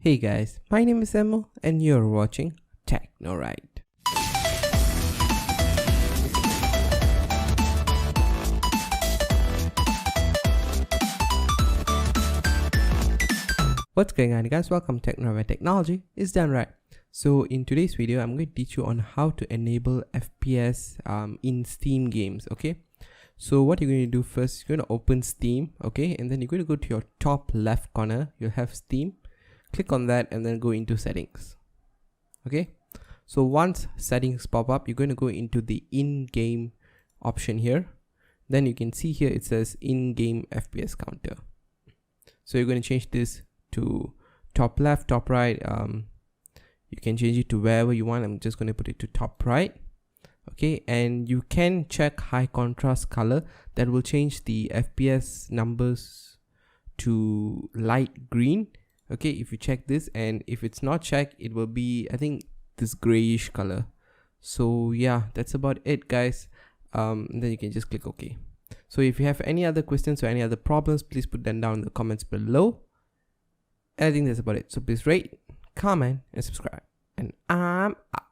Hey guys, my name is Emil and you're watching TechnoRight. What's going on guys, welcome to TechnoRight. Technology is done right. So in today's video, I'm going to teach you on how to enable FPS in Steam games, okay? So what you're going to do first, you're going to open Steam, okay? And then you're going to go to your top left corner, you'll have Steam. Click on that and then go into settings, okay? So once settings pop up, you're going to go into the in-game option here. Then you can see here it says in-game FPS counter. So you're going to change this to top left, top right. You can change it to wherever you want. I'm just going to put it to top right, okay? And you can check high contrast color. That will change the FPS numbers to light green, okay? If you check this, and if it's not checked, it will be, I think, this grayish color. So yeah, that's about it guys. Then you can just click OK. So if you have any other questions or any other problems, please put them down in the comments below. And I think that's about it. So please rate, comment and subscribe, and I'm out.